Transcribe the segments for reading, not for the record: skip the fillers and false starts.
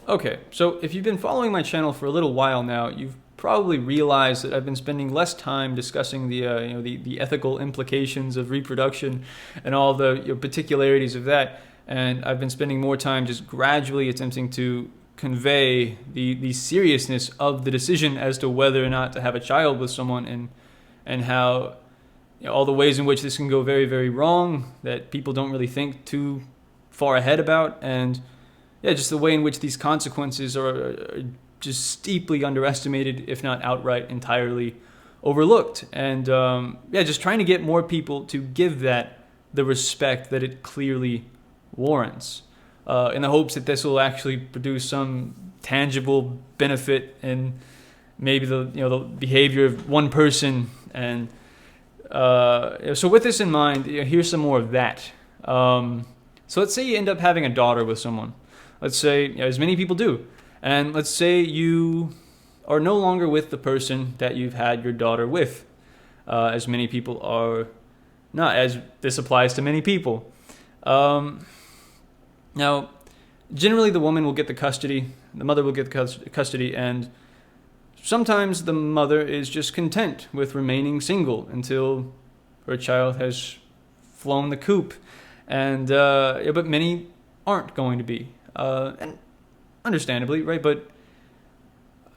Okay, so if you've been following my channel for a little while now, you've probably realized that I've been spending less time discussing the ethical implications of reproduction and all the particularities of that, and I've been spending more time just gradually attempting to convey the seriousness of the decision as to whether or not to have a child with someone, and how all the ways in which this can go very, very wrong that people don't really think too far ahead about, and just the way in which these consequences are just steeply underestimated, if not outright entirely overlooked. And just trying to get more people to give that the respect that it clearly warrants, in the hopes that this will actually produce some tangible benefit in maybe the behavior of one person. And so with this in mind, here's some more of that. So let's say you end up having a daughter with someone. Let's say, as many people do, and let's say you are no longer with the person that you've had your daughter with, as many people are not, as this applies to many people. Now, generally the woman will get the custody, the mother will get the custody, and sometimes the mother is just content with remaining single until her child has flown the coop, and but many aren't going to be. And understandably, right? But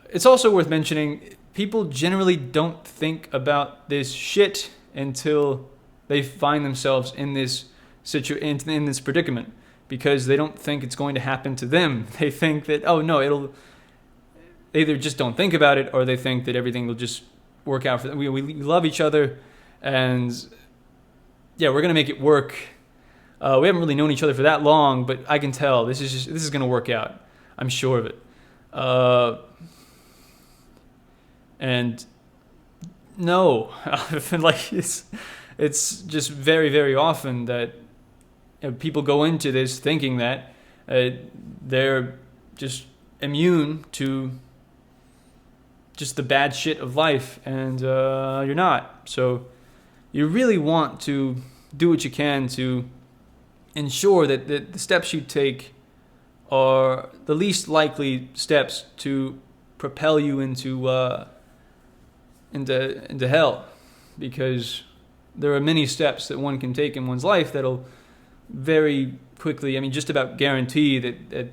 it's also worth mentioning, people generally don't think about this shit until they find themselves in this in this predicament, because they don't think it's going to happen to them. They think that, oh no, they either just don't think about it, or they think that everything will just work out for them. We love each other, and we're gonna make it work. We haven't really known each other for that long, but I can tell this is going to work out. I'm sure of it. And no, like it's just very, very often that people go into this thinking that they're just immune to just the bad shit of life, and you're not. So you really want to do what you can to ensure that the steps you take are the least likely steps to propel you into hell, because there are many steps that one can take in one's life that'll very quickly, just about guarantee that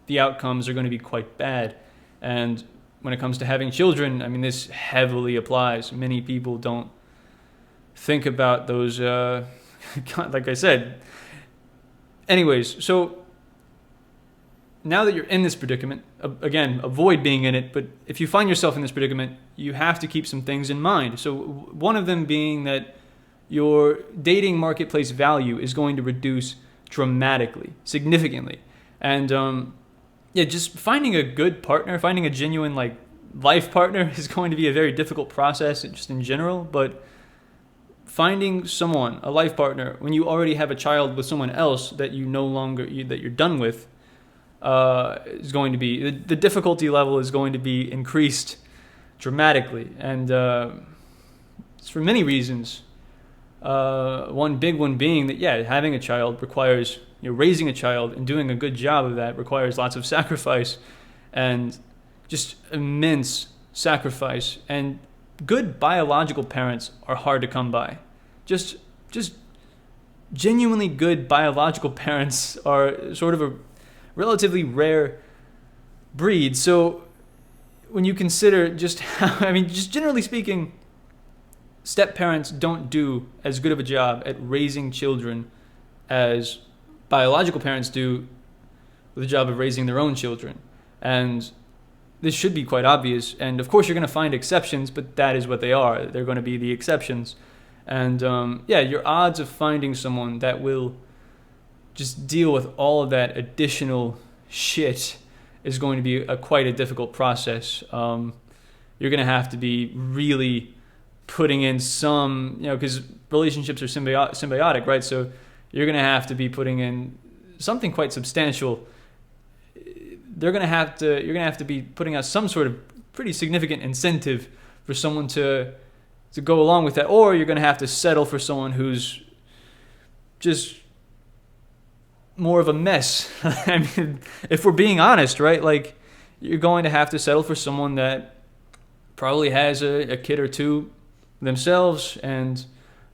the outcomes are going to be quite bad. And when it comes to having children, this heavily applies. Many people don't think about those, like I said. Anyways, so now that you're in this predicament, again, avoid being in it, but if you find yourself in this predicament, you have to keep some things in mind. So one of them being that your dating marketplace value is going to reduce dramatically, significantly. And just finding a good partner, finding a genuine life partner is going to be a very difficult process just in general, but finding someone, a life partner, when you already have a child with someone else that you no longer, that you're done with, is going to be, the difficulty level is going to be increased dramatically. And it's for many reasons. One big one being that, having a child requires, raising a child and doing a good job of that requires lots of sacrifice, and just immense sacrifice. And good biological parents are hard to come by. Just genuinely good biological parents are sort of a relatively rare breed. So when you consider just how, just generally speaking, step parents don't do as good of a job at raising children as biological parents do with the job of raising their own children. And this should be quite obvious. And of course, you're going to find exceptions, but that is what they are. They're going to be the exceptions. And your odds of finding someone that will just deal with all of that additional shit is going to be quite a difficult process. You're going to have to be really putting in some, because relationships are symbiotic, right? So you're going to have to be putting in something quite substantial. You're going to have to be putting out some sort of pretty significant incentive for someone to go along with that, or you're going to have to settle for someone who's just more of a mess. I mean, if we're being honest, right? Like, you're going to have to settle for someone that probably has a kid or two themselves. And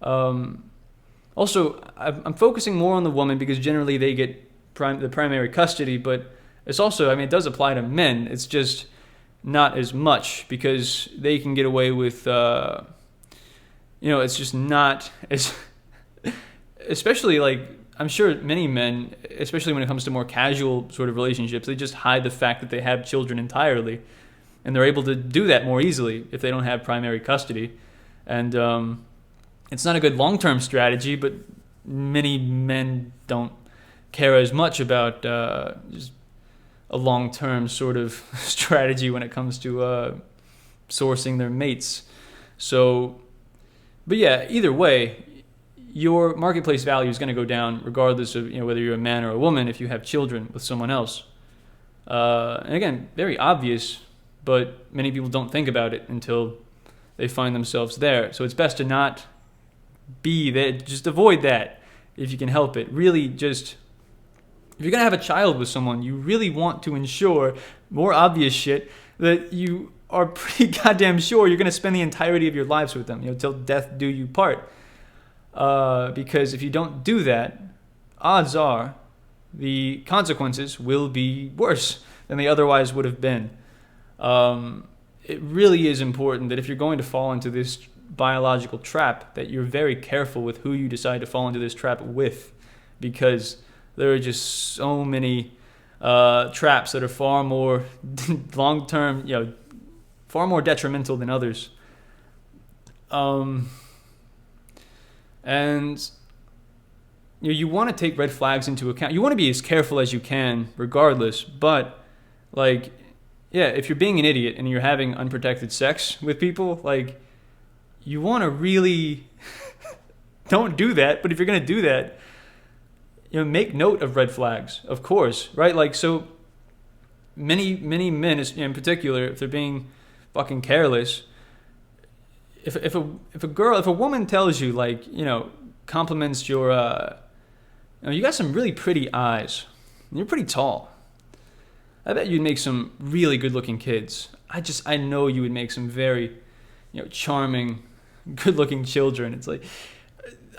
also, I'm focusing more on the woman because generally they get the primary custody, but it's also, I mean, it does apply to men. It's just not as much because they can get away with, it's just not as, especially like, I'm sure many men, especially when it comes to more casual sort of relationships, they just hide the fact that they have children entirely. And they're able to do that more easily if they don't have primary custody. And it's not a good long-term strategy, but many men don't care as much about just a long-term sort of strategy when it comes to sourcing their mates. So, but yeah, either way, your marketplace value is going to go down regardless of whether you're a man or a woman if you have children with someone else. And again, very obvious, but many people don't think about it until they find themselves there. So it's best to not be there. Just avoid that if you can help it. Really just, if you're going to have a child with someone, you really want to ensure, more obvious shit, that you are pretty goddamn sure you're going to spend the entirety of your lives with them, till death do you part. Because if you don't do that, odds are the consequences will be worse than they otherwise would have been. It really is important that if you're going to fall into this biological trap, that you're very careful with who you decide to fall into this trap with, because there are just so many traps that are far more long-term, far more detrimental than others. And you want to take red flags into account. You want to be as careful as you can regardless, but if you're being an idiot and you're having unprotected sex with people, you want to really don't do that. But if you're going to do that, make note of red flags, of course, right? So many men in particular, if they're being fucking careless, if a woman tells you, compliments your you got some really pretty eyes, and you're pretty tall, I bet you'd make some really good looking kids. I know you would make some very charming, good looking children. It's like,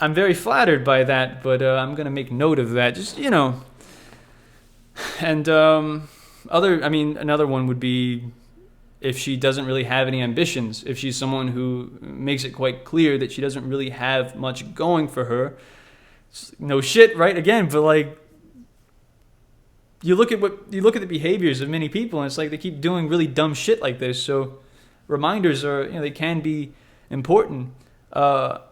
I'm very flattered by that, but I'm gonna make note of that, just and another one would be if she doesn't really have any ambitions, if she's someone who makes it quite clear that she doesn't really have much going for her. No shit, right? Again, but you look at the behaviors of many people, and it's like they keep doing really dumb shit like this. So reminders are, they can be important. But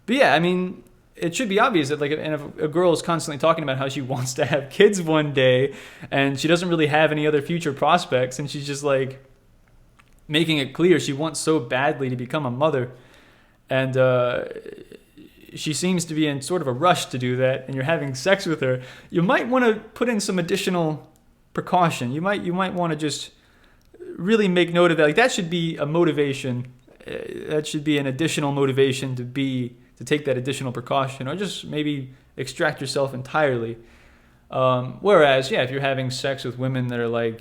yeah, I mean, it should be obvious that if a girl is constantly talking about how she wants to have kids one day, and she doesn't really have any other future prospects, and she's just making it clear she wants so badly to become a mother, and she seems to be in sort of a rush to do that, and you're having sex with her, you might want to put in some additional precaution. You might want to just really make note of that. That should be a motivation. That should be an additional motivation to take that additional precaution, or just maybe extract yourself entirely. Whereas, if you're having sex with women that are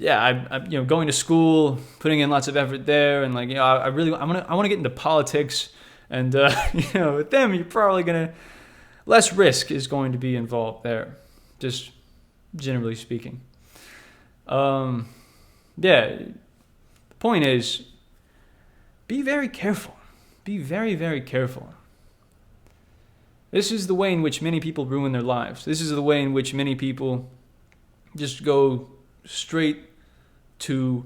I'm going to school, putting in lots of effort there, and I want to get into politics, and with them you're probably gonna, less risk is going to be involved there, just generally speaking. The point is, be very careful. Be very, very careful. This is the way in which many people ruin their lives. This is the way in which many people just go straight to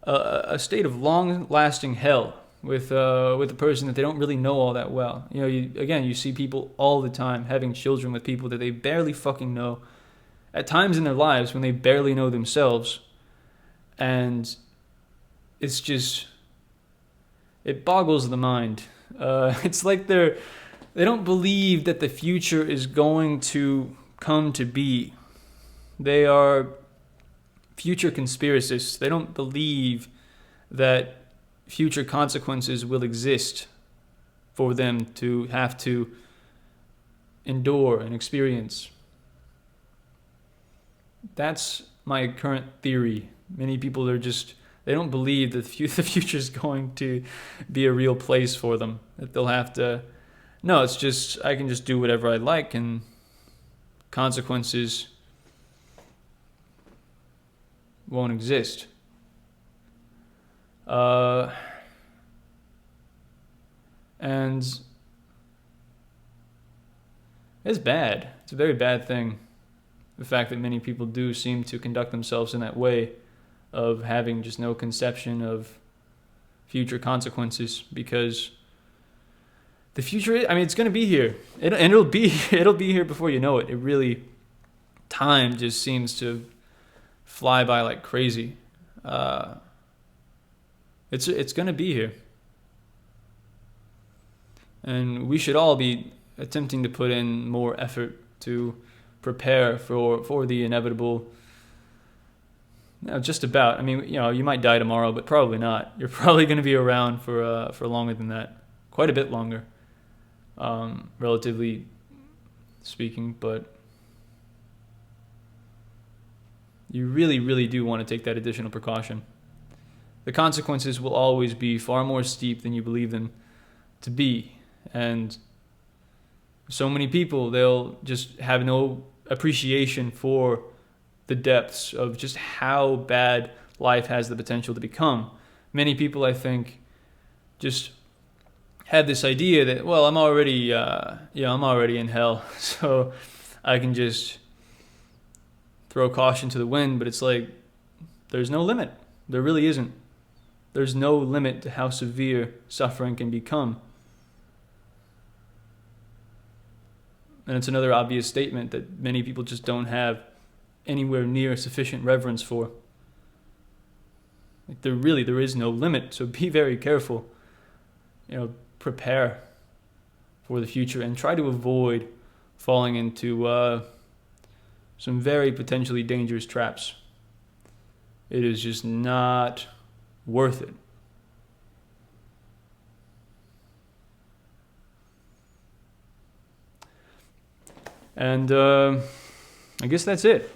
a state of long-lasting hell with a person that they don't really know all that well. You see people all the time having children with people that they barely fucking know, at times in their lives when they barely know themselves, and it's just, it boggles the mind. It's like they don't believe that the future is going to come to be. They are future conspiracists. They don't believe that future consequences will exist for them to have to endure and experience. That's my current theory. Many people they don't believe that the future is going to be a real place for them. That they'll have to, no, it's just, I can just do whatever I like, and consequences won't exist. And it's bad. It's a very bad thing. The fact that many people do seem to conduct themselves in that way, of having just no conception of future consequences, because the future, it's going to be here. It'll be here before you know it. It really, time just seems to fly by like crazy. It's going to be here. And we should all be attempting to put in more effort to prepare for the inevitable. Just about. You might die tomorrow, but probably not. You're probably going to be around for longer than that, quite a bit longer, relatively speaking. But you really, really do want to take that additional precaution. The consequences will always be far more steep than you believe them to be, and so many people, they'll just have no appreciation for the depths of just how bad life has the potential to become. Many people, I think, just have this idea that, well, I'm already in hell, so I can just throw caution to the wind. But it's like, there's no limit. There really isn't. There's no limit to how severe suffering can become. And it's another obvious statement that many people just don't have anywhere near sufficient reverence for. Like, there is no limit, so be very careful. Prepare for the future and try to avoid falling into some very potentially dangerous traps. It is just not worth it. And I guess that's it.